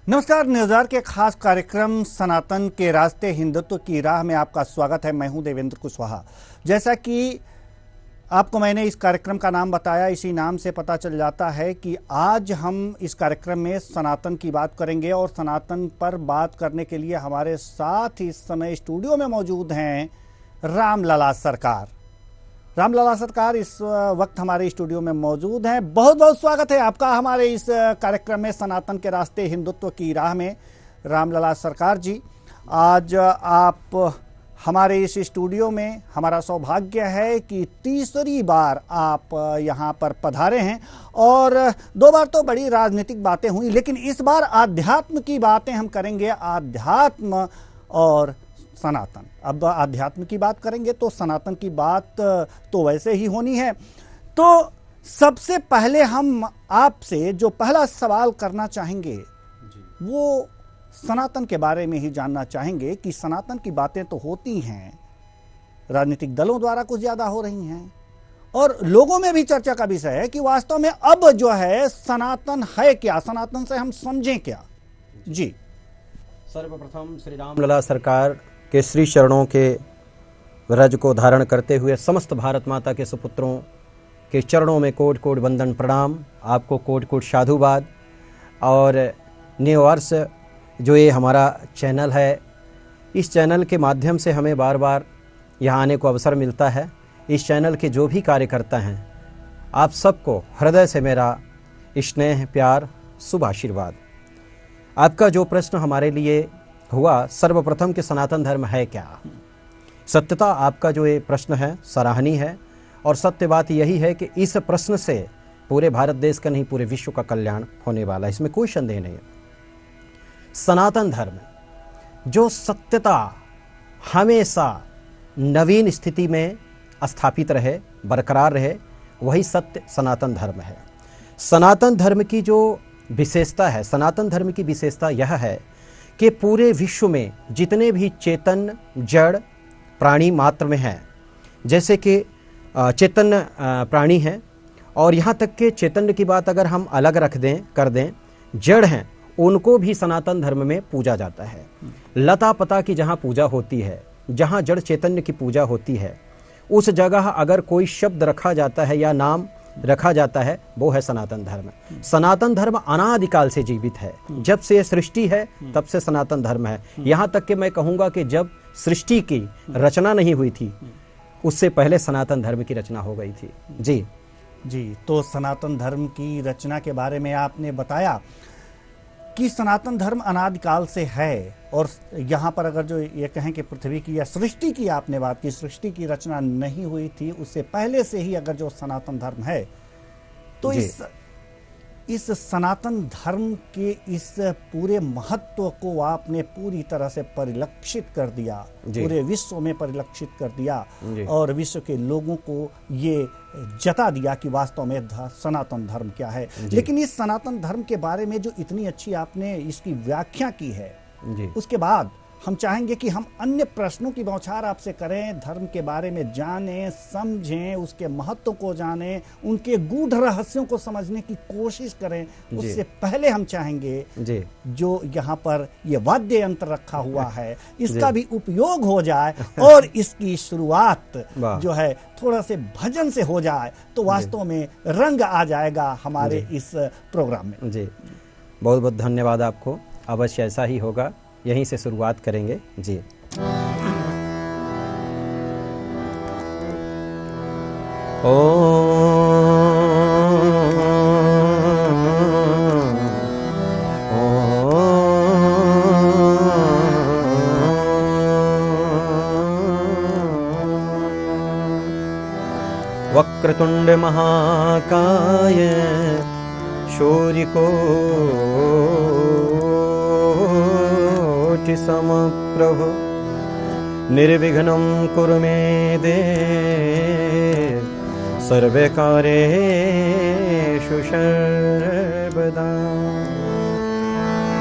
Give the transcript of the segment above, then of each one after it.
नमस्कार। न्यूज़ार के खास कार्यक्रम सनातन के रास्ते हिंदुत्व की राह में आपका स्वागत है। मैं हूं देवेंद्र कुशवाहा। जैसा कि आपको मैंने इस कार्यक्रम का नाम बताया, इसी नाम से पता चल जाता है कि आज हम इस कार्यक्रम में सनातन की बात करेंगे और सनातन पर बात करने के लिए हमारे साथ इस समय स्टूडियो में मौजूद हैं रामलला सरकार। रामलला सरकार इस वक्त हमारे स्टूडियो में मौजूद हैं। बहुत बहुत स्वागत है आपका हमारे इस कार्यक्रम में सनातन के रास्ते हिंदुत्व की राह में। रामलला सरकार जी, आज आप हमारे इस स्टूडियो में, हमारा सौभाग्य है कि तीसरी बार आप यहाँ पर पधारे हैं और दो बार तो बड़ी राजनीतिक बातें हुई, लेकिन इस बार आध्यात्म की बातें हम करेंगे। आध्यात्म और सनातन। अब आध्यात्म की बात करेंगे तो सनातन की बात तो वैसे ही होनी है। तो सबसे पहले हम आपसे जो पहला सवाल करना चाहेंगे वो सनातन के बारे में ही जानना चाहेंगे कि सनातन की बातें तो होती हैं, राजनीतिक दलों द्वारा कुछ ज्यादा हो रही हैं और लोगों में भी चर्चा का विषय है कि वास्तव में अब जो है सनातन है क्या, सनातन से हम समझें क्या। जी, सर्वप्रथम श्री रामलला सरकार के श्री चरणों के रज को धारण करते हुए समस्त भारत माता के सुपुत्रों के चरणों में कोट कोट वंदन प्रणाम, आपको कोट कोट साधुवाद। और न्यू वर्ष जो ये हमारा चैनल है, इस चैनल के माध्यम से हमें बार बार यहाँ आने को अवसर मिलता है। इस चैनल के जो भी कार्यकर्ता हैं, आप सबको हृदय से मेरा स्नेह, प्यार, शुभ आशीर्वाद। आपका जो प्रश्न हमारे लिए हुआ, सर्वप्रथम कि सनातन धर्म है क्या, सत्यता आपका जो ये प्रश्न है सराहनीय है और सत्य बात यही है कि इस प्रश्न से पूरे भारत देश का नहीं पूरे विश्व का कल्याण होने वाला है, इसमें कोई संदेह नहीं है। सनातन धर्म जो सत्यता हमेशा नवीन स्थिति में स्थापित रहे, बरकरार रहे, वही सत्य सनातन धर्म है। सनातन धर्म की जो विशेषता है, सनातन धर्म की विशेषता यह है कि पूरे विश्व में जितने भी चेतन जड़ प्राणी मात्र में हैं, जैसे कि चेतन प्राणी हैं और यहाँ तक के चेतन की बात अगर हम अलग कर दें, जड़ हैं, उनको भी सनातन धर्म में पूजा जाता है। लता पता की जहाँ पूजा होती है, जहाँ जड़ चैतन्य की पूजा होती है, उस जगह अगर कोई शब्द रखा जाता है या नाम रखा जाता है, वो है सनातन धर्म। सनातन धर्म अनादिकाल से जीवित है, जब से सृष्टि है तब से सनातन धर्म है। यहाँ तक कि मैं कहूँगा कि जब सृष्टि की रचना नहीं हुई थी, उससे पहले सनातन धर्म की रचना हो गई थी। जी जी, तो सनातन धर्म की रचना के बारे में आपने बताया कि सनातन धर्म अनादिकाल से है और यहाँ पर अगर जो ये कहें कि पृथ्वी की या सृष्टि की आपने बात की, सृष्टि की रचना नहीं हुई थी, उससे पहले से ही अगर जो सनातन धर्म है, तो इस सनातन धर्म के इस पूरे महत्व को आपने पूरी तरह से परिलक्षित कर दिया, पूरे विश्व में परिलक्षित कर दिया और विश्व के लोगों को ये जता दिया कि वास्तव में सनातन धर्म क्या है। लेकिन इस सनातन धर्म के बारे में जो इतनी अच्छी आपने इसकी व्याख्या की है, उसके बाद हम चाहेंगे कि हम अन्य प्रश्नों की बौछार आपसे करें, धर्म के बारे में जानें, समझें, उसके महत्व को जानें, उनके गूढ़ रहस्यों को समझने की कोशिश करें। उससे पहले हम चाहेंगे जो यहाँ पर ये वाद्य यंत्र रखा हुआ है, इसका भी उपयोग हो जाए और इसकी शुरुआत जो है थोड़ा से भजन से हो जाए, तो वास्तव में रंग आ जाएगा हमारे इस प्रोग्राम में। जी, बहुत बहुत धन्यवाद आपको। अवश्य ऐसा ही होगा, यहीं से शुरुआत करेंगे। जी, ओ वक्रतुंड महाकाय शूर्यकोटि समप्रभ निर्विघ्नं कुरु मे देव सर्वे कार्येषु सर्वदा।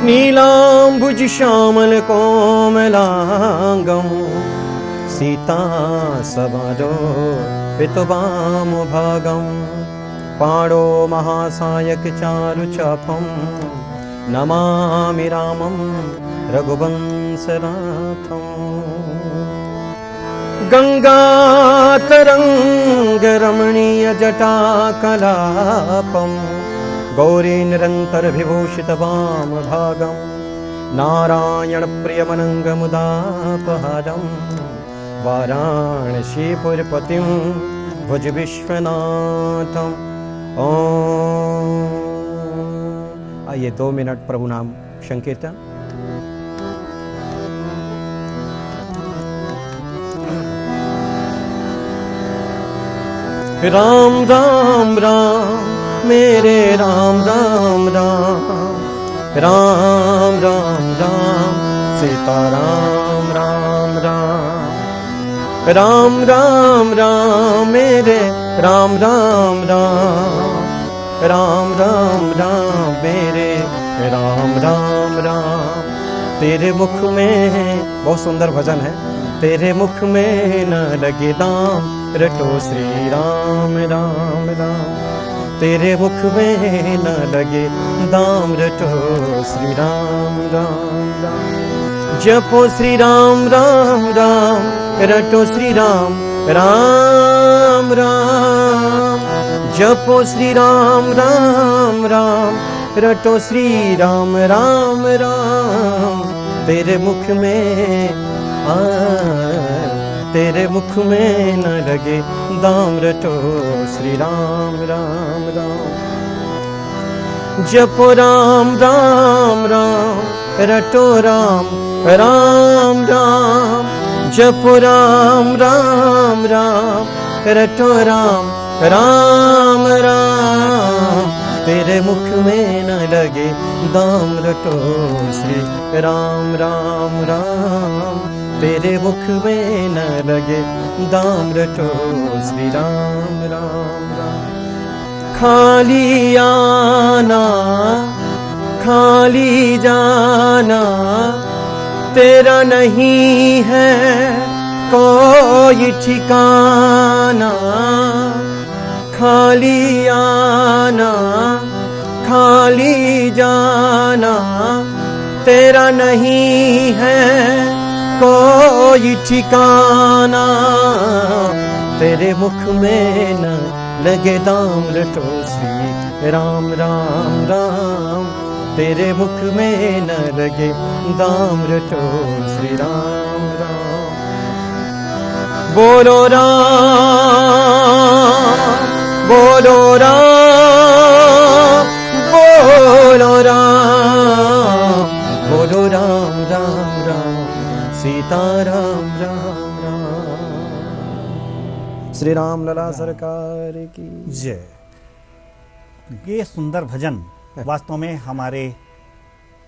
नीलाम्बुज श्यामल कोमलांगं सीता सवरो पितुवाम भागं पाणो महासायक चारु चापम नमामि रामं रघुवंशनाथम् गङ्गातरङ्गरमणीयजटाकलापं गौरीनिरन्तरविभूषितवामभागं नारायणप्रियमनङ्गमुदापहारं वाराणसीपुरपतिं भुज विश्वनाथम्। आइए 2 मिनट प्रभु नाम संकीर्तन। राम राम राम मेरे राम राम राम, राम राम राम सीता राम राम राम, राम राम राम मेरे राम राम राम, राम राम राम मेरे राम राम राम। तेरे मुख में, बहुत सुंदर भजन है, तेरे मुख में न लगे दाम रटो श्री राम राम राम, तेरे मुख में न लगे दाम रटो श्री राम राम राम। जपो श्री राम राम राम रटो श्री राम राम राम, जपो श्री राम राम राम रटो श्री राम राम राम। तेरे मुख में तेरे मुख में न लगे दाम रटो श्री राम राम राम। जपो राम राम राम रटो राम राम राम, जपो राम राम राम रटो राम राम राम। तेरे मुख में न लगे दाम रटो श्री राम राम राम, तेरे मुख में न लगे दाम रटो श्री राम राम राम। खाली आना खाली जाना तेरा नहीं है कोई ठिकाना, खाली आना खाली जाना तेरा नहीं है कोई ठिकाना। तेरे मुख में न लगे दाम रटो श्री राम राम राम, तेरे मुख में न लगे दाम रटो श्री राम राम। बोलो राम बोलो राम बोलो राम, बोलो राम राम राम सीता राम राम राम। श्री राम लला सरकार की जय। ये सुंदर भजन वास्तव में हमारे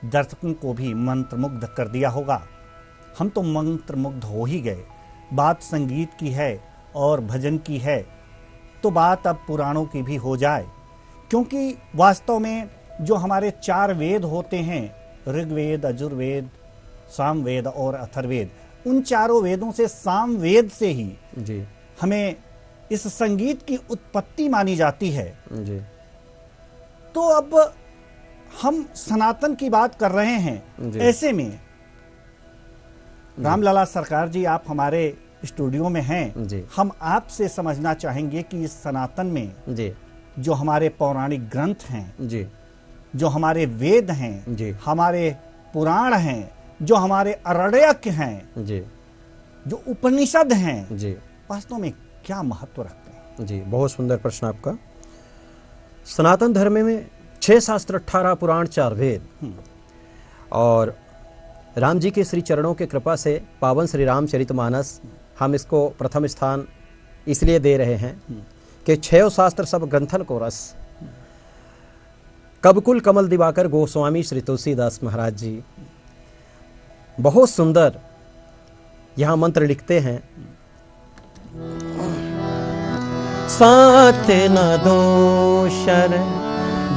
दर्शकों को भी मंत्रमुग्ध कर दिया होगा। हम तो मंत्रमुग्ध हो ही गए। बात संगीत की है और भजन की है तो बात अब पुराणों की भी हो जाए, क्योंकि वास्तव में जो हमारे 4 वेद होते हैं, ऋग्वेद, यजुर्वेद, सामवेद और अथर्ववेद, उन चारों वेदों से सामवेद से ही जी हमें इस संगीत की उत्पत्ति मानी जाती है जी। तो अब हम सनातन की बात कर रहे हैं। ऐसे में रामलला सरकार जी, आप हमारे स्टूडियो में हैं जी। हम आपसे समझना चाहेंगे कि इस सनातन में जी जो हमारे पौराणिक ग्रंथ हैं जी, जो हमारे वेद हैं जी, हमारे पुराण हैं, जो हमारे अरण्यक हैं, जी, जो उपनिषद हैं, जी, वास्तव में क्या महत्व रखते हैं? जी, बहुत सुंदर प्रश्न आपका। सनातन धर्म में 6 शास्त्र, 18 पुराण, 4 वेद और राम जी के श्री चरणों के कृपा से पावन श्री रामचरितमानस, हम इसको प्रथम स्थान इसलिए दे रहे हैं कि 6 शास्त्र सब ग्रंथन को रस। कबकुल कमल दिवाकर गोस्वामी श्री तुलसीदास महाराज जी बहुत सुंदर यहाँ मंत्र लिखते हैं। साथ न दोषर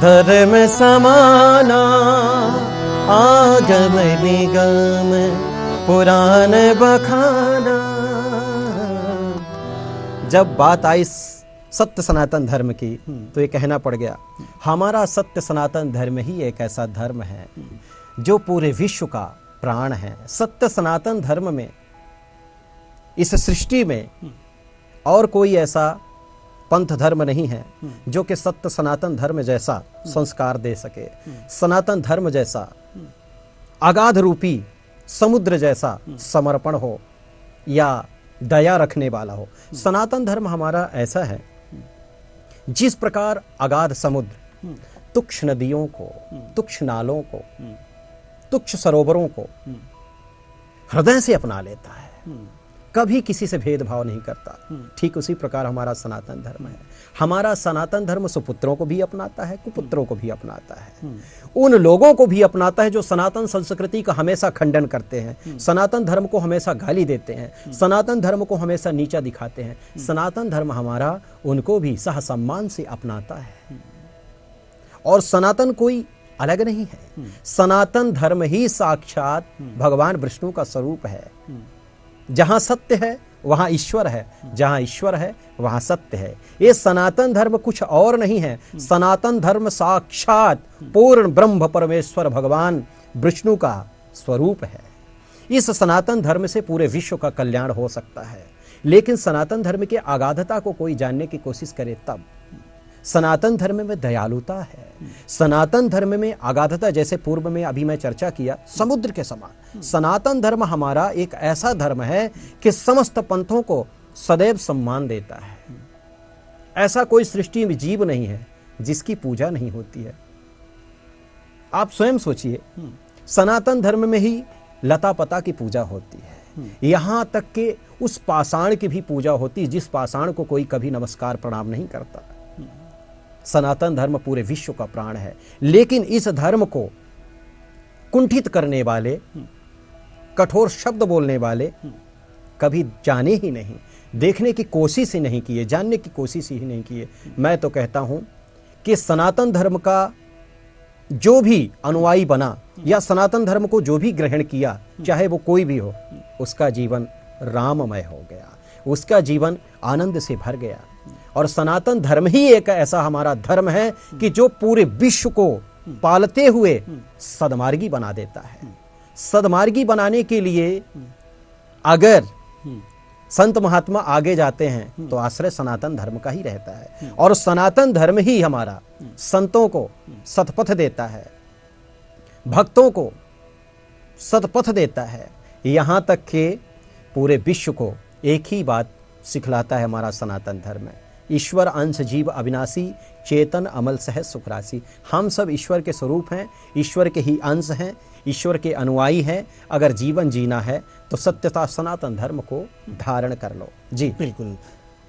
धर्म समाना, आगम निगम पुराण बखाना। जब बात आई सत्य सनातन धर्म की, तो ये कहना पड़ गया। हमारा सत्य सनातन धर्म ही एक ऐसा धर्म है जो पूरे विश्व का प्राण है। सत्य सनातन धर्म में इस सृष्टि में और कोई ऐसा पंथ धर्म नहीं है जो कि सत्य सनातन धर्म जैसा संस्कार दे सके, सनातन धर्म जैसा अगाध रूपी समुद्र जैसा समर्पण हो या दया रखने वाला हो। सनातन धर्म हमारा ऐसा है जिस प्रकार अगाध समुद्र तुक्ष नदियों को, तुक्ष नालों को, तुक्ष सरोवरों को हृदय से अपना लेता है, कभी किसी से भेदभाव नहीं करता, ठीक उसी प्रकार हमारा सनातन धर्म है। हमारा सनातन धर्म सुपुत्रों को भी अपनाता है, कुपुत्रों को भी अपनाता है, उन लोगों को भी अपनाता है जो सनातन संस्कृति का हमेशा खंडन करते हैं, सनातन धर्म को हमेशा गाली देते हैं, सनातन धर्म को हमेशा नीचा दिखाते हैं। सनातन धर्म हमारा उनको भी सहसम्मान से अपनाता है। और सनातन कोई अलग नहीं है, सनातन धर्म ही साक्षात भगवान विष्णु का स्वरूप है। जहां सत्य है वहां ईश्वर है, जहां ईश्वर है वहां सत्य है। ये सनातन धर्म कुछ और नहीं है, सनातन धर्म साक्षात पूर्ण ब्रह्म परमेश्वर भगवान विष्णु का स्वरूप है। इस सनातन धर्म से पूरे विश्व का कल्याण हो सकता है, लेकिन सनातन धर्म की अगाधता को कोई जानने की कोशिश करे तब। सनातन धर्म में दयालुता है, सनातन धर्म में अगाधता, जैसे पूर्व में अभी मैं चर्चा किया, समुद्र के समान। सनातन धर्म हमारा एक ऐसा धर्म है कि समस्त पंथों को सदैव सम्मान देता है। ऐसा कोई सृष्टि में जीव नहीं है जिसकी पूजा नहीं होती है। आप स्वयं सोचिए, सनातन धर्म में ही लता पता की पूजा होती है, यहां तक कि उस पाषाण की भी पूजा होती है जिस पाषाण को कोई कभी नमस्कार प्रणाम नहीं करता। सनातन धर्म पूरे विश्व का प्राण है, लेकिन इस धर्म को कुंठित करने वाले, कठोर शब्द बोलने वाले कभी जाने ही नहीं, देखने की कोशिश ही नहीं किए, जानने की कोशिश ही नहीं किए। मैं तो कहता हूं कि सनातन धर्म का जो भी अनुयायी बना या सनातन धर्म को जो भी ग्रहण किया, चाहे वो कोई भी हो, उसका जीवन राममय हो गया, उसका जीवन आनंद से भर गया। और सनातन धर्म ही एक ऐसा हमारा धर्म है कि जो पूरे विश्व को पालते हुए सदमार्गी बना देता है। सदमार्गी बनाने के लिए अगर संत महात्मा आगे जाते हैं तो आश्रय सनातन धर्म का ही रहता है, और सनातन धर्म ही हमारा संतों को सतपथ देता है, भक्तों को सतपथ देता है। यहां तक कि पूरे विश्व को एक ही बात सिखलाता है हमारा सनातन धर्म है, ईश्वर अंश जीव अविनाशी, चेतन अमल सहज सुखराशि। हम सब ईश्वर के स्वरूप हैं, ईश्वर के ही अंश हैं, ईश्वर के अनुयायी हैं। अगर जीवन जीना है तो सत्यता सनातन धर्म को धारण कर लो। जी बिल्कुल,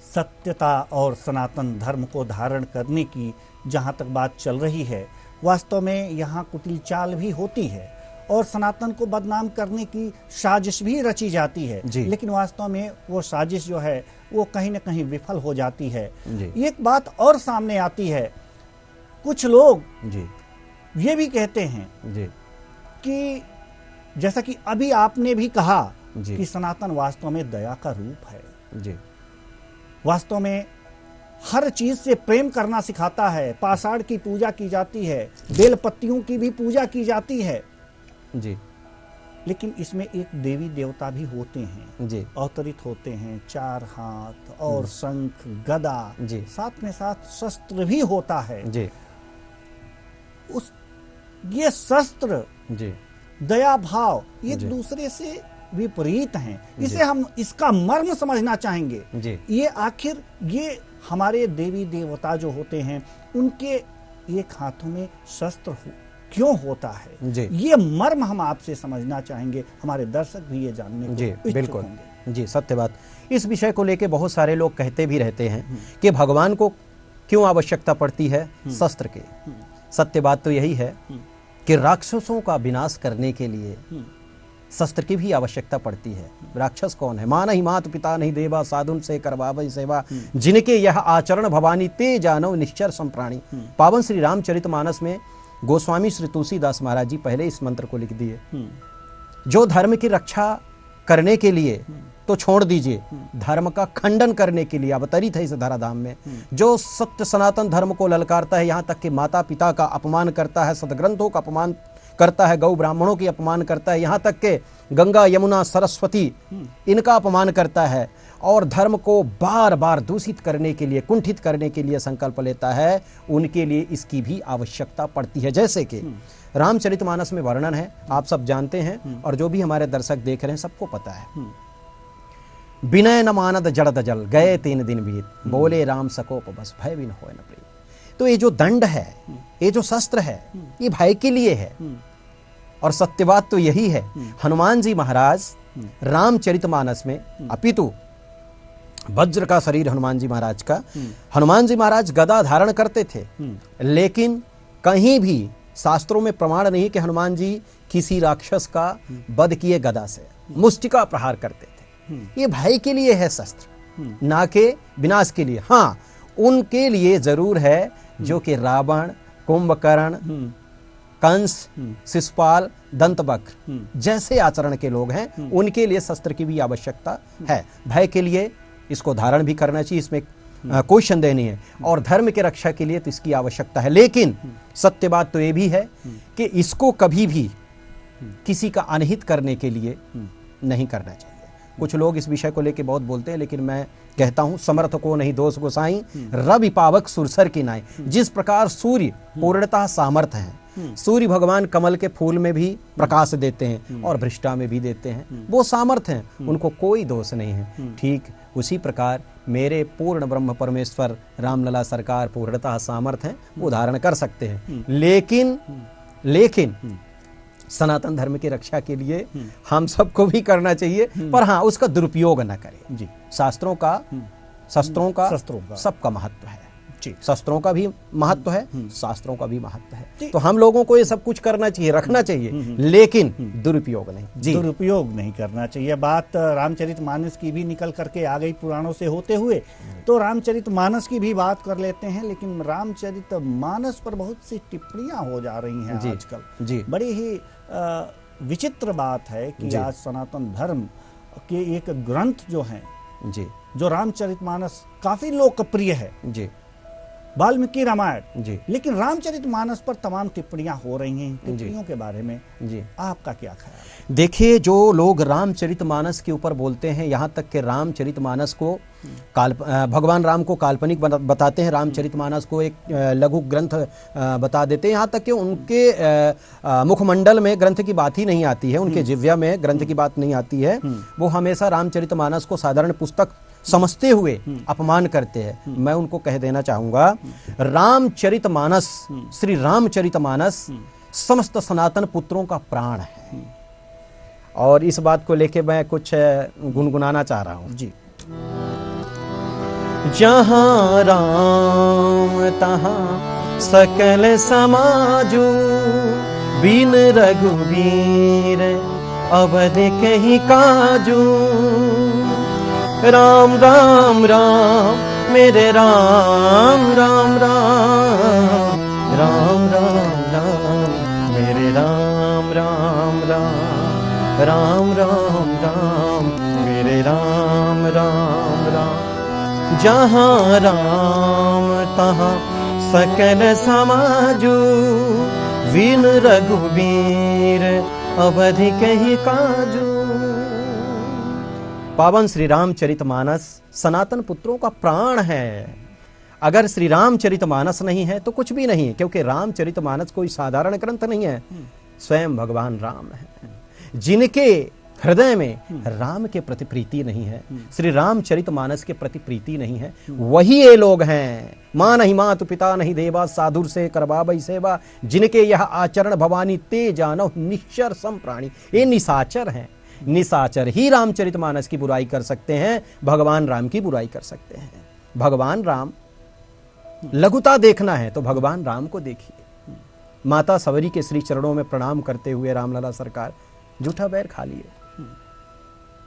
सत्यता और सनातन धर्म को धारण करने की जहाँ तक बात चल रही है, वास्तव में यहाँ कुटिल चाल भी होती है और सनातन को बदनाम करने की साजिश भी रची जाती है, लेकिन वास्तव में वो साजिश जो है वो कहीं न कहीं विफल हो जाती है। एक बात और सामने आती है, कुछ लोग ये भी कहते हैं कि जैसा कि अभी आपने भी कहा कि सनातन वास्तव में दया का रूप है, वास्तव में हर चीज से प्रेम करना सिखाता है। पाषाण की पूजा की जाती है, बेल पत्तियों की भी पूजा की जाती है जी, लेकिन इसमें एक देवी देवता भी होते हैं जी, अवतरित होते हैं, 4 हाथ और शंख गदा जी, साथ में साथ शस्त्र भी होता है जी। ये शस्त्र जी, दया भाव एक दूसरे से विपरीत हैं। इसे हम इसका मर्म समझना चाहेंगे जी। ये आखिर ये हमारे देवी देवता जो होते हैं उनके एक हाथों में शस्त्र क्यों होता है जी। ये मर्म हम आपसे समझना चाहेंगे, हमारे दर्शक भी ये जानने को जी बिल्कुल होंगे। जी सत्य बात। इस विषय को लेके बहुत सारे लोग कहते भी रहते हैं कि भगवान को क्यों आवश्यकता पड़ती है शस्त्र की। सत्य बात तो यही है कि राक्षसों का विनाश करने के लिए शस्त्र की भी आवश्यकता पड़ती है। राक्षस कौन है? मां नहीं मात पिता नहीं देवा, साधुन से करवावै सेवा, जिनके यह आचरण भवानी ते जानव निश्चर संप्राणी। पावन श्री रामचरितमानस में गोस्वामी श्री तुलसीदास महाराज जी पहले इस मंत्र को लिख दिए। जो धर्म की रक्षा करने के लिए तो छोड़ दीजिए, धर्म का खंडन करने के लिए अवतरित है इस धराधाम में। जो सत्य सनातन धर्म को ललकारता है, यहाँ तक कि माता पिता का अपमान करता है, सदग्रंथों का अपमान करता है, गौ ब्राह्मणों की अपमान करता है, यहाँ तक कि गंगा यमुना सरस्वती इनका अपमान करता है और धर्म को बार बार दूषित करने के लिए, कुंठित करने के लिए संकल्प लेता है, उनके लिए इसकी भी आवश्यकता पड़ती है। जैसे कि रामचरितमानस में वर्णन है, आप सब जानते हैं और जो भी हमारे दर्शक देख रहे हैं सबको पता है। विनय न मानद जड़द जल, गए 3 दिन बीत, बोले राम सकोप बस, भय बिन होय न प्रीत। तो ये जो दंड है, ये जो शस्त्र है, ये भय के लिए है। और सत्य बात तो यही है, हनुमान जी महाराज रामचरितमानस में, अपितु वज्र का शरीर हनुमान जी महाराज का, हनुमान जी महाराज गदा धारण करते थे, लेकिन कहीं भी शास्त्रों में प्रमाण नहीं कि हनुमान जी किसी राक्षस का वध किए गदा से, मुष्टिका प्रहार करते थे। ये भय के लिए है शस्त्र, ना कि विनाश के लिए। हाँ, उनके लिए जरूर है जो कि रावण, कुंभकर्ण, कंस, शिशुपाल, दंतवक्र जैसे आचरण के लोग हैं, उनके लिए शस्त्र की भी आवश्यकता है। भय के लिए इसको धारण भी करना चाहिए, इसमें कोई संदेह नहीं है, और धर्म के रक्षा के लिए तो इसकी आवश्यकता है। लेकिन सत्य बात तो ये भी है कि इसको कभी भी किसी का अनहित करने के लिए नहीं करना चाहिए। कुछ लोग इस विषय को लेकर बहुत बोलते हैं, लेकिन मैं कहता हूं, समर्थ को नहीं दोष गोसाई, रवि पावक सुरसर की नाई। जिस प्रकार सूर्य पूर्णतः सामर्थ है, सूर्य भगवान कमल के फूल में भी प्रकाश देते हैं और भ्रष्टा में भी देते हैं, वो सामर्थ हैं, उनको कोई दोष नहीं है। ठीक उसी प्रकार मेरे पूर्ण ब्रह्म परमेश्वर रामलला सरकार पूर्णतः सामर्थ हैं, वो धारण कर सकते हैं। लेकिन सनातन धर्म की रक्षा के लिए हम सबको भी करना चाहिए, पर हाँ, उसका दुरुपयोग न करें। जी, शस्त्रों का सबका महत्व है। शस्त्रों का भी महत्व है, शास्त्रों का भी महत्व है। तो हम लोगों को ये सब कुछ करना चाहिए, रखना चाहिए, लेकिन दुरुपयोग नहीं। जी, दुरुपयोग नहीं करना चाहिए। बात रामचरितमानस की भी निकल करके आ गई पुराणों से होते हुए, तो रामचरितमानस की भी बात कर लेते हैं। लेकिन रामचरितमानस पर बहुत सी टिप्पणियां हो जा रही हैं आजकल। जी, बड़ी ही विचित्र बात है कि आज सनातन धर्म के एक ग्रंथ जो है, जी, जो रामचरितमानस काफी लोकप्रिय है, जी, वाल्मीकि रामायण, जी, लेकिन रामचरितमानस पर तमाम टिप्पणियां हो रही हैं। टिप्पणियों के बारे में जी आपका क्या ख्याल है? देखिए, जो लोग रामचरितमानस के ऊपर बोलते हैं, यहाँ तक कि रामचरितमानस को भगवान राम को काल्पनिक बताते हैं, रामचरितमानस को एक लघु ग्रंथ बता देते हैं, यहाँ तक कि उनके मुखमंडल में ग्रंथ की बात ही नहीं आती है, उनके जिह्वा में ग्रंथ की बात नहीं आती है। वो हमेशा रामचरितमानस को साधारण पुस्तक समझते हुए अपमान करते हैं। मैं उनको कह देना चाहूंगा, रामचरितमानस, श्री रामचरितमानस समस्त सनातन पुत्रों का प्राण है। और इस बात को लेके मैं कुछ गुनगुनाना चाह रहा हूं। जी, जहां राम तहां सकल समाजू, बिन रघुवीर अवध कहीं काजू। राम राम राम मेरे राम, राम राम राम राम राम मेरे राम, राम राम राम राम राम मेरे राम, राम राम। जहाँ राम तहाँ सकल समाजू, बिन रघुवीर अवध कहीं काजू। पावन श्री रामचरितमानस सनातन पुत्रों का प्राण है। अगर श्री रामचरितमानस नहीं है तो कुछ भी नहीं है, क्योंकि रामचरितमानस कोई साधारण ग्रंथ नहीं है, स्वयं भगवान राम है। जिनके हृदय में राम के प्रति प्रीति नहीं है, श्री रामचरितमानस के प्रति प्रीति नहीं है, वही ये लोग हैं। मां नहीं मातु पिता नहीं देवा, साधुर से करवाबई सेवा, जिनके यह आचरण भवानी ते जानो निश्चर सम प्राणी। ये निशाचर हैं। निशाचर ही रामचरितमानस की बुराई कर सकते हैं, भगवान राम की बुराई कर सकते हैं। भगवान राम, लघुता देखना है तो भगवान राम को देखिए। माता सवरी के श्री चरणों में प्रणाम करते हुए रामलला सरकार जूठा बैर खा लिए,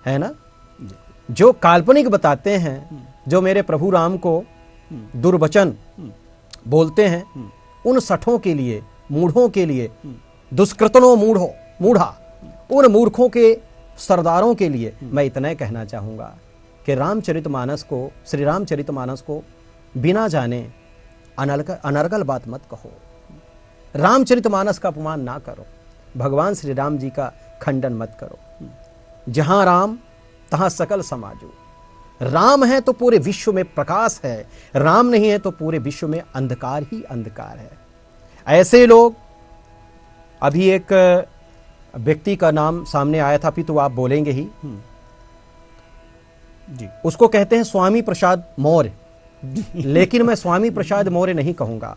है ना। जो काल्पनिक बताते हैं, जो मेरे प्रभु राम को दुर्वचन बोलते हैं, उन सठों के लिए, मूढ़ों के लिए, दुष्कृतनों मूढ़ा, उन मूर्खों के सरदारों के लिए मैं इतना कहना चाहूँगा कि रामचरितमानस को, श्री रामचरितमानस को बिना जाने अनर्गल बात मत कहो, रामचरितमानस का अपमान ना करो, भगवान श्री राम जी का खंडन मत करो। जहां राम तहां सकल समाजो, राम है तो पूरे विश्व में प्रकाश है, राम नहीं है तो पूरे विश्व में अंधकार ही अंधकार है। ऐसे लोग, अभी एक व्यक्ति का नाम सामने आया था, तो आप बोलेंगे ही जी, उसको कहते हैं स्वामी प्रसाद मौर्य, लेकिन मैं स्वामी प्रसाद मौर्य नहीं कहूंगा,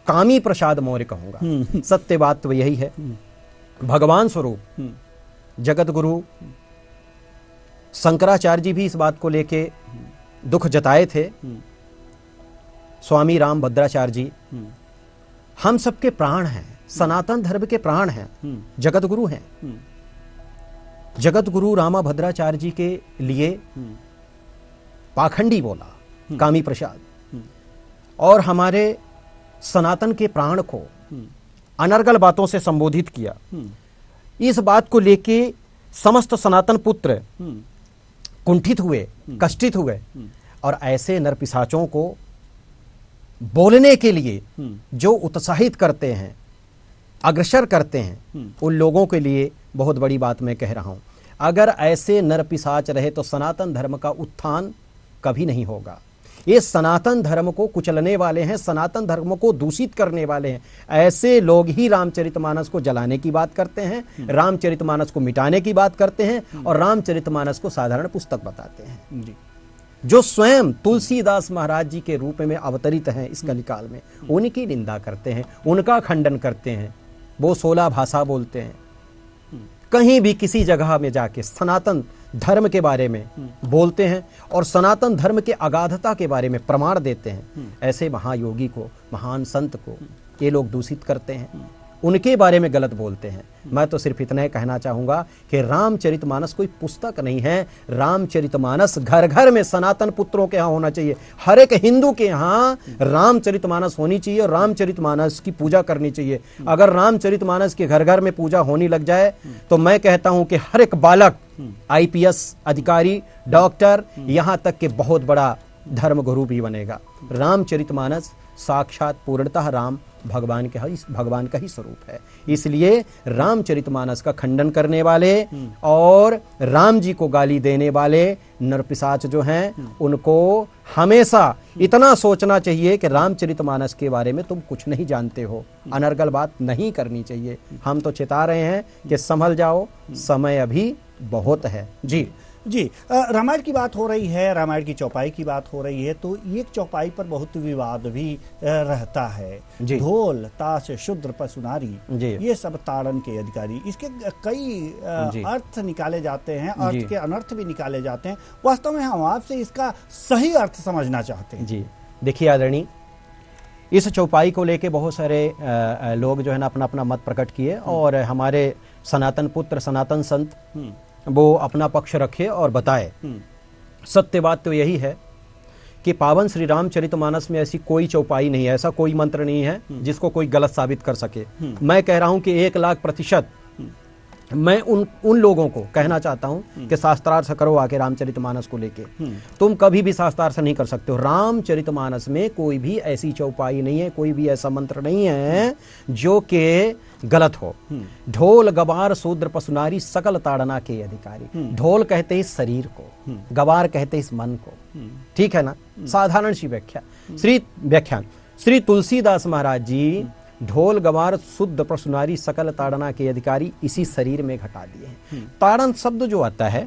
कामी प्रसाद मौर्य कहूंगा। सत्य बात तो यही है। भगवान स्वरूप जगत गुरु शंकराचार्य जी भी इस बात को लेके दुख जताए थे। स्वामी राम भद्राचार्य जी हम सबके प्राण हैं, सनातन धर्म के प्राण हैं, जगत गुरु हैं। जगत गुरु रामा भद्राचार्य जी के लिए पाखंडी बोला कामी प्रसाद, और हमारे सनातन के प्राण को अनर्गल बातों से संबोधित किया। इस बात को लेके समस्त सनातन पुत्र कुंठित हुए, कष्टित हुए, और ऐसे नरपिशाचों को बोलने के लिए जो उत्साहित करते हैं, अग्रसर करते हैं, उन लोगों के लिए बहुत बड़ी बात मैं कह रहा हूं। अगर ऐसे नरपिशाच रहे तो सनातन धर्म का उत्थान कभी नहीं होगा। ये सनातन धर्म को कुचलने वाले हैं, सनातन धर्म को दूषित करने वाले हैं। ऐसे लोग ही रामचरितमानस को जलाने की बात करते हैं, रामचरितमानस को मिटाने की बात करते हैं, और रामचरितमानस को साधारण पुस्तक बताते हैं जी। जो स्वयं तुलसीदास महाराज जी के रूप में अवतरित हैं इस कलिकाल में, उनकी निंदा करते हैं, उनका खंडन करते हैं। वो 16 भाषा बोलते हैं, कहीं भी किसी जगह में जाके सनातन धर्म के बारे में बोलते हैं और सनातन धर्म के अगाधता के बारे में प्रमाण देते हैं। ऐसे महायोगी को, महान संत को ये लोग दूषित करते हैं, उनके बारे में गलत बोलते हैं। मैं तो सिर्फ इतना ही कहना चाहूंगा कि रामचरितमानस कोई पुस्तक नहीं है। रामचरितमानस घर घर में सनातन पुत्रों के यहाँ होना चाहिए। हर एक हिंदू के यहाँ रामचरितमानस होनी चाहिए और रामचरितमानस की पूजा करनी चाहिए। अगर रामचरितमानस के घर घर में पूजा होने लग जाए तो मैं कहता हूं कि हर एक बालक IPS अधिकारी, डॉक्टर, यहां तक कि बहुत बड़ा धर्म गुरु भी बनेगा। रामचरितमानस साक्षात पूर्णतः राम भगवान का ही स्वरूप है। इसलिए रामचरितमानस का खंडन करने वाले और राम जी को गाली देने वाले नरपिशाच जो हैं, उनको हमेशा इतना सोचना चाहिए कि रामचरितमानस के बारे में तुम कुछ नहीं जानते हो, अनर्गल बात नहीं करनी चाहिए। हम तो चेता रहे हैं कि संभल जाओ, समय अभी बहुत है जी। जी, रामायण की बात हो रही है, रामायण की चौपाई की बात हो रही है, तो एक चौपाई पर बहुत विवाद भी रहता है। ढोल, ताश, शूद्र, पशुनारी, ये सब ताड़न के अधिकारी, इसके कई अर्थ निकाले जाते हैं, अर्थ के अनर्थ भी निकाले जाते हैं। वास्तव में हम आपसे इसका सही अर्थ समझना चाहते हैं। जी देखिए आदरणीय, इस चौपाई को लेके बहुत सारे लोग जो है ना अपना अपना मत प्रकट किए, और हमारे सनातन पुत्र, सनातन संत वो अपना पक्ष रखे और बताए। सत्य बात तो यही है कि पावन श्री रामचरितमानस में ऐसी कोई चौपाई नहीं है, ऐसा कोई मंत्र नहीं है जिसको कोई गलत साबित कर सके। मैं कह रहा हूं कि 1,00,000% मैं उन लोगों को कहना चाहता हूं कि शास्त्रार्थ करो आके रामचरितमानस को लेके। तुम कभी भी शास्त्रार्थ नहीं कर सकते हो। रामचरितमानस में कोई भी ऐसी चौपाई नहीं है, कोई भी ऐसा मंत्र नहीं है जो कि गलत हो। ढोल गवार शूद्र पशुनारी सकल ताड़ना के अधिकारी। ढोल कहते हैं इस शरीर को, गवार कहते हैं इस मन को, ठीक है ना, साधारण सी व्याख्यान। श्री तुलसीदास महाराज जी ढोल गवार शुद्ध पशुनारी सकल ताड़ना के अधिकारी इसी शरीर में घटा दिए हैं। ताड़न शब्द जो आता है,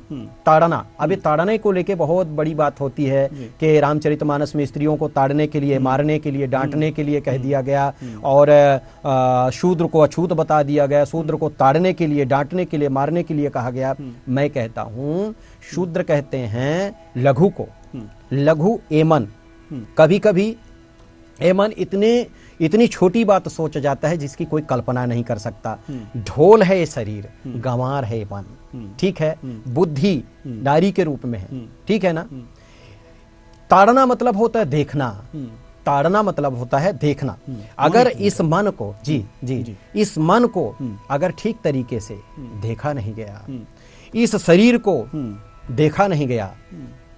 ताड़ना, अभी ताड़ने को लेके बहुत बड़ी बात होती है कि रामचरितमानस में स्त्रियों को ताड़ने के लिए, मारने के लिए, डांटने के लिए कह दिया गया, और शूद्र को अछूत बता दिया गया, शूद्र को ताड़ने के लिए, डांटने के लिए, मारने के लिए कहा गया। मैं कहता हूं शूद्र कहते हैं लघु को, लघु एमन। कभी कभी एमन इतनी छोटी बात सोच जाता है जिसकी कोई कल्पना नहीं कर सकता। ढोल है ये शरीर, गंवार है मन, ठीक है, बुद्धि नारी के रूप में है, ठीक है ना। ताड़ना मतलब होता है देखना, ताड़ना मतलब होता है देखना। अगर इस मन को इस मन को अगर ठीक तरीके से देखा नहीं गया, इस शरीर को देखा नहीं गया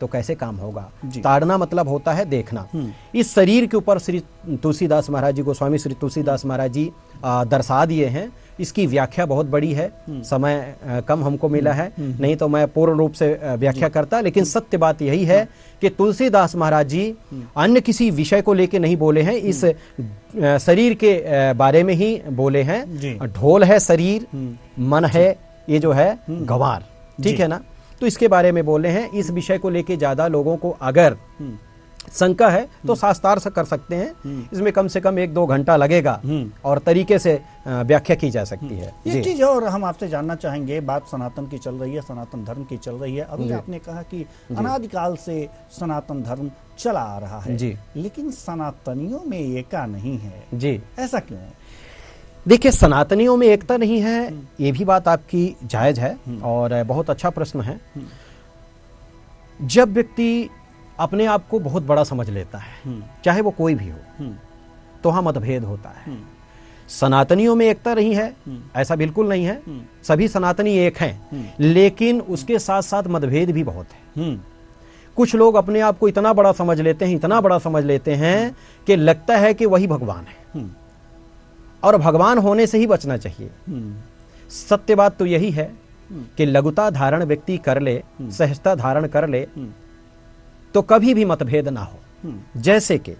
तो कैसे काम होगा। ताड़ना मतलब होता है देखना। इस शरीर के ऊपर श्री तुलसीदास महाराज जी, गोस्वामी श्री तुलसीदास महाराज जी दर्शा दिए हैं। इसकी व्याख्या बहुत बड़ी है, समय कम हमको मिला है, नहीं तो मैं पूर्ण रूप से व्याख्या करता। लेकिन सत्य बात यही है कि तुलसीदास महाराज जी अन्य किसी विषय को लेके नहीं बोले हैं, इस शरीर के बारे में ही बोले हैं। ढोल है शरीर, मन है ये जो है गंवार, ठीक है ना। तो इसके बारे में बोले हैं। इस विषय को लेके ज्यादा लोगों को अगर शंका है तो शास्त्रार्थ से कर सकते हैं। इसमें कम से कम 1-2 घंटा लगेगा और तरीके से व्याख्या की जा सकती है। एक चीज और हम आपसे जानना चाहेंगे, बात सनातन की चल रही है, सनातन धर्म की चल रही है। अभी आपने कहा कि अनादिकाल से सनातन धर्म चला आ रहा है जी, लेकिन सनातनियों में एकता नहीं है जी, ऐसा क्यों? देखिए, सनातनियों में एकता नहीं है, ये भी बात आपकी जायज है और बहुत अच्छा प्रश्न है। जब व्यक्ति अपने आप को बहुत बड़ा समझ लेता है, चाहे वो कोई भी हो, तो वहां मतभेद होता है। सनातनियों में एकता नहीं है ऐसा बिल्कुल नहीं है, सभी सनातनी एक हैं, लेकिन उसके साथ साथ मतभेद भी बहुत है। कुछ लोग अपने आप को इतना बड़ा समझ लेते हैं, इतना बड़ा समझ लेते हैं कि लगता है कि वही भगवान है, और भगवान होने से ही बचना चाहिए। सत्य बात तो यही है कि लघुता धारण व्यक्ति कर ले, सहजता धारण कर ले, तो कभी भी मतभेद ना हो। जैसे कि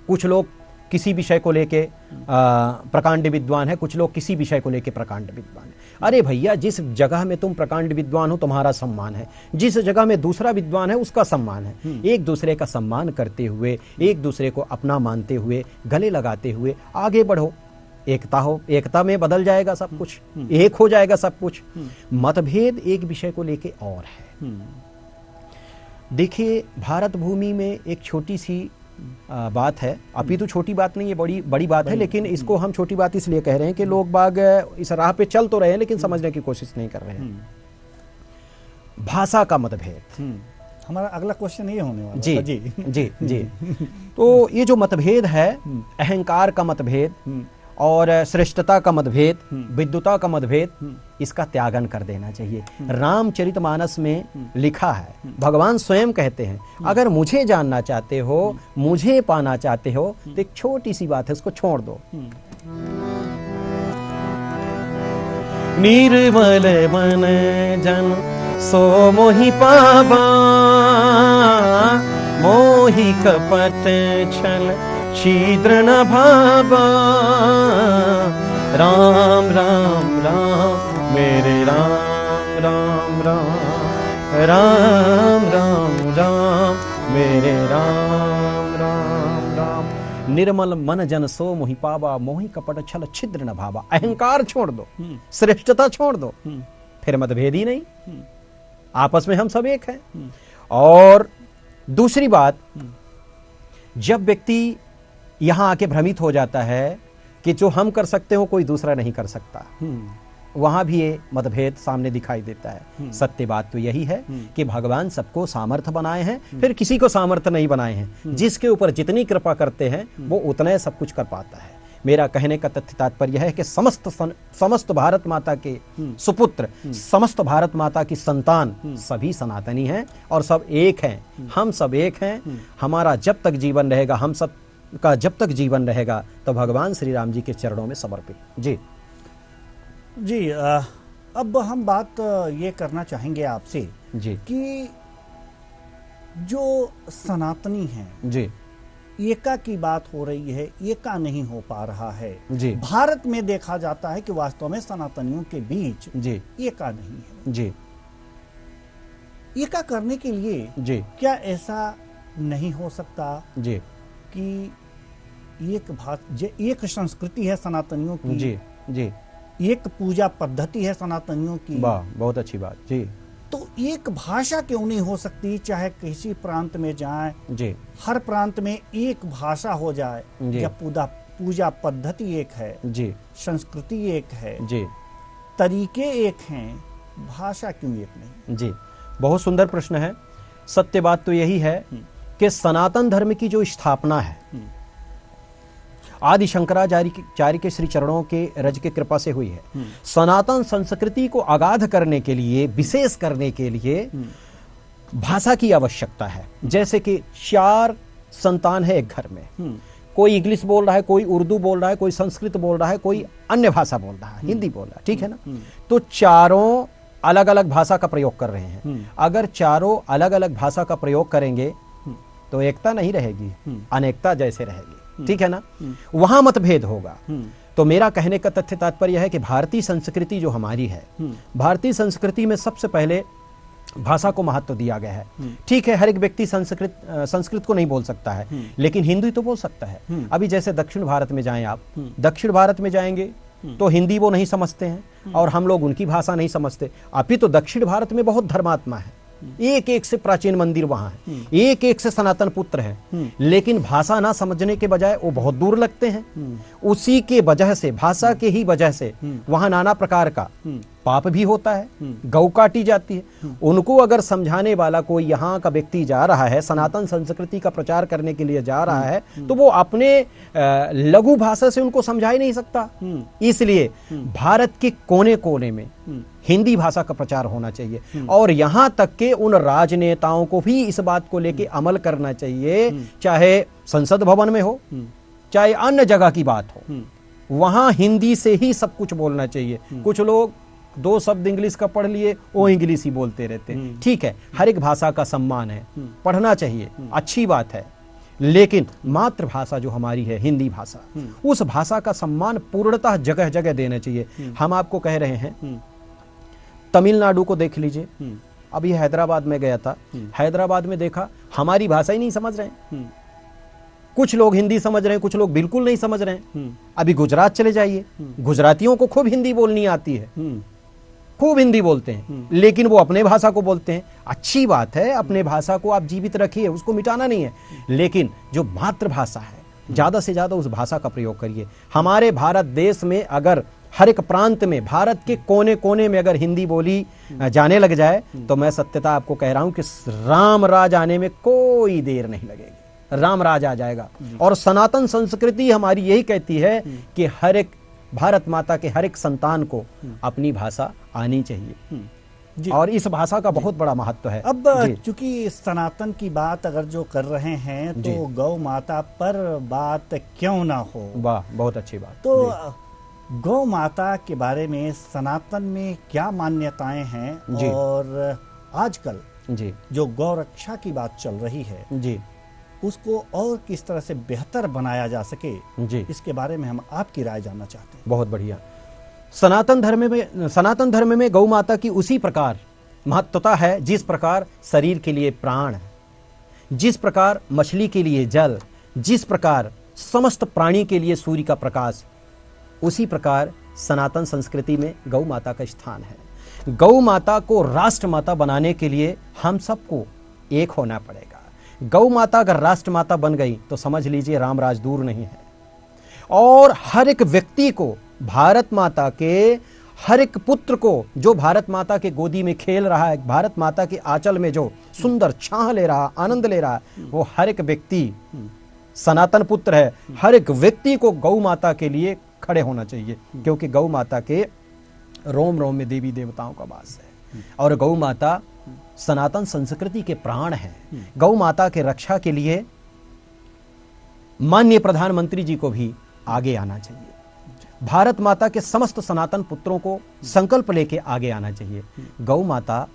कुछ लोग किसी विषय को लेके प्रकांड विद्वान है, कुछ लोग किसी विषय को लेके प्रकांड विद्वान है। अरे भैया, जिस जगह में तुम प्रकांड विद्वान हो तुम्हारा सम्मान है, जिस जगह में दूसरा विद्वान है उसका सम्मान है। एक दूसरे का सम्मान करते हुए, एक दूसरे को अपना मानते हुए, गले लगाते हुए आगे बढ़ो। एकता हो, एकता में बदल जाएगा सब कुछ, एक हो जाएगा सब कुछ। मतभेद एक विषय को लेके और है। देखिए, भारत भूमि में एक छोटी सी बात है, अभी तो छोटी बात नहीं है, बड़ी बात है, लेकिन इसको हम छोटी बात इसलिए कह रहे हैं कि लोग बाग इस राह पे चल तो रहे हैं लेकिन समझने की कोशिश नहीं कर रहे हैं। भाषा का मतभेद, हमारा अगला क्वेश्चन ये होने वाला जी जी जी जी। तो ये जो मतभेद है, अहंकार का मतभेद और श्रेष्ठता का मतभेद, विद्वता का मतभेद, इसका त्यागन कर देना चाहिए। रामचरितमानस में लिखा है, भगवान स्वयं कहते हैं, अगर मुझे जानना चाहते हो, मुझे पाना चाहते हो, तो एक छोटी सी बात है, उसको छोड़ दो। निर्मल मन जन सो मोहि पावा, मोहि कपट छल छिद्र न भावा। राम राम राम मेरे राम राम राम, राम राम राम मेरे राम राम राम। निर्मल मन जन सो मोहि पावा, मोहि कपट छल छिद्र न भावा। अहंकार छोड़ दो, श्रेष्ठता छोड़ दो, फिर मतभेद ही नहीं, आपस में हम सब एक हैं। और दूसरी बात, जब व्यक्ति यहां आके भ्रमित हो जाता है कि जो हम कर सकते हो कोई दूसरा नहीं कर सकता, वहां भी ये मतभेद सामने दिखाई देता है। सत्य बात तो यही है कि भगवान सबको सामर्थ्य बनाए हैं, फिर किसी को सामर्थ्य नहीं बनाए हैं। जिसके ऊपर जितनी कृपा करते हैं वो उतना सब कुछ कर पाता है। मेरा कहने का तथ्य तात्पर्य है कि समस्त भारत माता के सुपुत्र, समस्त भारत माता की संतान सभी सनातनी हैं और सब एक हैं। हम सब एक हैं। हमारा जब तक जीवन रहेगा, हम सब का जब तक जीवन रहेगा, तो भगवान श्री राम जी के चरणों में समर्पित। जी जी, अब हम बात ये करना चाहेंगे आपसे जी कि जो सनातनी हैं जी, एका की बात हो रही है, एका नहीं हो पा रहा है जी। भारत में देखा जाता है कि वास्तव में सनातनियों के बीच जी एका नहीं है जी। एका करने के लिए जी क्या ऐसा नहीं हो सकता जी कि एक संस्कृति है सनातनियों की जी जी, एक पूजा पद्धति है सनातनियों की, वाह बहुत अच्छी बात जी, तो एक भाषा क्यों नहीं हो सकती? चाहे किसी प्रांत में जाए जी, हर प्रांत में एक भाषा हो जाए, जब पूजा पद्धति एक है जी, संस्कृति एक है जी, तरीके एक हैं, भाषा क्यों एक नहीं? जी, बहुत सुंदर प्रश्न है। सत्य बात तो यही है कि सनातन धर्म की जो स्थापना है आदि शंकराचार्य के श्री चरणों के रज के कृपा से हुई है। सनातन संस्कृति को अगाध करने के लिए, विशेष करने के लिए भाषा की आवश्यकता है। जैसे कि 4 संतान है एक घर में, कोई इंग्लिश बोल रहा है, कोई उर्दू बोल रहा है, कोई संस्कृत बोल रहा है, कोई अन्य भाषा बोल रहा है, हिंदी बोल रहा है, ठीक है ना। तो चारों अलग अलग भाषा का प्रयोग कर रहे हैं। अगर चारों अलग अलग भाषा का प्रयोग करेंगे तो एकता नहीं रहेगी, अनेकता जैसे रहेगी, ठीक है ना। वहां मतभेद होगा। तो मेरा कहने का तथ्य तात्पर्य है कि भारतीय संस्कृति जो हमारी है, भारतीय संस्कृति में सबसे पहले भाषा को महत्व दिया गया है। ठीक है, हर एक व्यक्ति संस्कृत को नहीं बोल सकता है, लेकिन हिंदी तो बोल सकता है। अभी जैसे दक्षिण भारत में जाएं आप, दक्षिण भारत में जाएंगे तो हिंदी वो नहीं समझते हैं और हम लोग उनकी भाषा नहीं समझते। अभी तो दक्षिण भारत में बहुत धर्मात्मा है, एक एक से प्राचीन मंदिर वहां है, एक एक से सनातन पुत्र है, लेकिन भाषा ना समझने के बजाय वो बहुत दूर लगते हैं। उसी के वजह से, भाषा के ही वजह से वहां नाना प्रकार का पाप भी होता है, गौ काटी जाती है। उनको अगर समझाने वाला कोई यहाँ का व्यक्ति जा रहा है, सनातन संस्कृति का प्रचार करने के लिए जा रहा है, तो वो अपने लघु भाषा से उनको समझा ही नहीं सकता। इसलिए भारत के कोने कोने में हिंदी भाषा का प्रचार होना चाहिए और यहाँ तक के उन राजनेताओं को भी इस बात को लेके अमल करना चाहिए, चाहे संसद भवन में हो, चाहे अन्य जगह की बात हो, वहां हिंदी से ही सब कुछ बोलना चाहिए। कुछ लोग 2 शब्द इंग्लिश का पढ़ लिए, वो इंग्लिश ही बोलते रहते हैं। ठीक है, हर एक भाषा का सम्मान है, पढ़ना चाहिए, अच्छी बात है, लेकिन मातृभाषा जो हमारी है हिंदी भाषा, उस भाषा का सम्मान पूर्णतः जगह जगह देना चाहिए। हम आपको कह रहे हैं, तमिलनाडु को देख लीजिए। अभी हैदराबाद में गया था, हैदराबाद में देखा हमारी भाषा ही नहीं समझ रहे हैं। कुछ लोग हिंदी समझ रहे हैं, कुछ लोग बिल्कुल नहीं समझ रहे हैं। अभी गुजरात चले जाइए, गुजरातियों को खूब हिंदी बोलनी आती है, खूब हिंदी बोलते हैं, लेकिन वो अपने भाषा को बोलते हैं। अच्छी बात है, अपने भाषा को आप जीवित रखिए, उसको मिटाना नहीं है, लेकिन जो मातृभाषा है ज्यादा से ज्यादा उस भाषा का प्रयोग करिए। हमारे भारत देश में अगर हर एक प्रांत में, भारत के कोने कोने में अगर हिंदी बोली जाने लग जाए तो मैं सत्यता आपको कह रहा हूं कि राम राज आने में कोई देर नहीं लगेगी, राम राज आ जाएगा। और सनातन संस्कृति हमारी यही कहती है कि हर एक भारत माता के हर एक संतान को अपनी भाषा आनी चाहिए और इस भाषा का बहुत बड़ा महत्व है। अब चूंकि सनातन की बात अगर जो कर रहे हैं तो गौ माता पर बात क्यों ना हो। वाह, बहुत अच्छी बात। तो गौ माता के बारे में सनातन में क्या मान्यताएं हैं और आजकल जो गौ रक्षा की बात चल रही है जी, उसको और किस तरह से बेहतर बनाया जा सके जी, इसके बारे में हम आपकी राय जानना चाहते हैं। बहुत बढ़िया। सनातन धर्म में गौ माता की उसी प्रकार महत्वता है जिस प्रकार शरीर के लिए प्राण, जिस प्रकार मछली के लिए जल, जिस प्रकार समस्त प्राणी के लिए सूर्य का प्रकाश, उसी प्रकार सनातन संस्कृति में गौ माता का स्थान है। गौ माता को राष्ट्र माता बनाने के लिए हम सबको एक होना पड़ेगा। गौ माता अगर राष्ट्र माता बन गई तो समझ लीजिए रामराज दूर नहीं है। और हर एक व्यक्ति को, भारत माता के हर एक पुत्र को जो भारत माता के गोदी में खेल रहा है, भारत माता के आंचल में जो सुंदर छाह ले रहा, आनंद ले रहा, वो हर एक व्यक्ति सनातन पुत्र है। हर एक व्यक्ति को गौ माता के लिए खड़े होना चाहिए, क्योंकि गौ माता के रोम रोम में देवी देवताओं का वास है और गौ माता सनातन संस्कृति के प्राण है। गौ माता के रक्षा के लिए माननीय प्रधानमंत्री जी को भी आगे आना चाहिए। भारत माता के समस्त सनातन पुत्रों को संकल्प लेके आगे आना चाहिए। गौ माता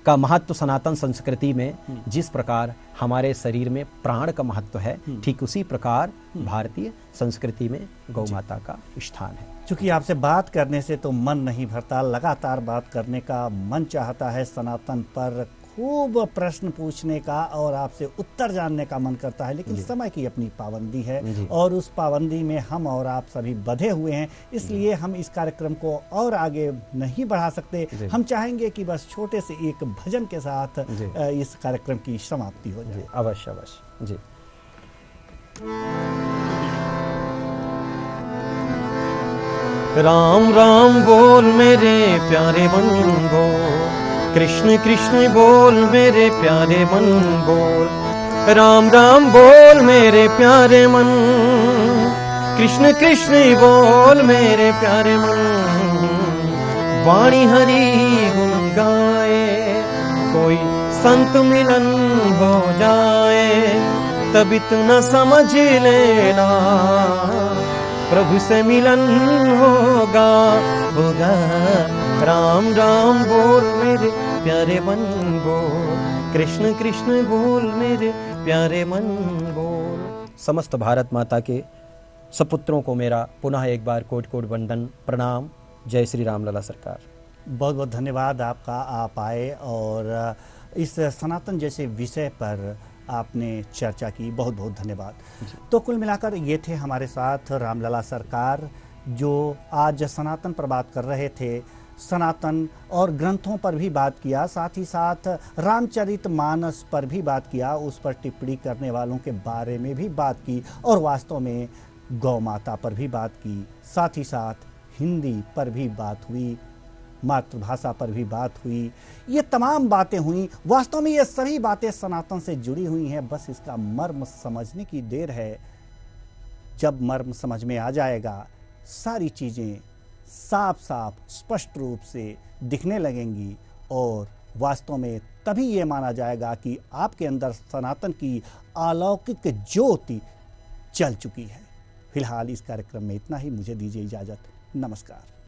का महत्व सनातन संस्कृति में जिस प्रकार हमारे शरीर में प्राण का महत्व है, ठीक उसी प्रकार भारतीय संस्कृति में गौ माता का स्थान है। चूंकि आपसे बात करने से तो मन नहीं भरता, लगातार बात करने का मन चाहता है, सनातन पर खूब प्रश्न पूछने का और आपसे उत्तर जानने का मन करता है, लेकिन समय की अपनी पाबंदी है और उस पाबंदी में हम और आप सभी बंधे हुए हैं, इसलिए हम इस कार्यक्रम को और आगे नहीं बढ़ा सकते। हम चाहेंगे कि बस छोटे से एक भजन के साथ इस कार्यक्रम की समाप्ति हो जाए। अवश्य अवश्य जी। राम राम बोल मेरे प्यारे मन बोल, कृष्ण कृष्ण बोल मेरे प्यारे मन बोल, राम राम बोल मेरे प्यारे मन, कृष्ण कृष्ण बोल मेरे प्यारे मन, वाणी हरि गुण गाए। कोई संत मिलन हो जाए, तभी तू न समझ लेना, प्रभु से मिलन होगा होगा। राम राम बोल मेरे प्यारे मन बोल, कृष्ण कृष्ण बोल मेरे प्यारे मन बोल। समस्त भारत माता के सपुत्रों को मेरा पुनः एक बार कोटि कोटि वंदन प्रणाम। जय श्री राम लला सरकार। बहुत बहुत धन्यवाद आपका, आप आए और इस सनातन जैसे विषय पर आपने चर्चा की, बहुत बहुत धन्यवाद। तो कुल मिलाकर ये थे हमारे साथ रामलला सरकार, जो आज सनातन पर बात कर रहे थे। सनातन और ग्रंथों पर भी बात किया, साथ ही साथ रामचरितमानस पर भी बात किया, उस पर टिप्पणी करने वालों के बारे में भी बात की, और वास्तव में गौ माता पर भी बात की, साथ ही साथ हिंदी पर भी बात हुई, मातृभाषा पर भी बात हुई। ये तमाम बातें हुई। वास्तव में ये सभी बातें सनातन से जुड़ी हुई हैं, बस इसका मर्म समझने की देर है। जब मर्म समझ में आ जाएगा, सारी चीज़ें साफ साफ स्पष्ट रूप से दिखने लगेंगी, और वास्तव में तभी ये माना जाएगा कि आपके अंदर सनातन की अलौकिक ज्योति जल चुकी है। फिलहाल इस कार्यक्रम में इतना ही। मुझे दीजिए इजाज़त। नमस्कार।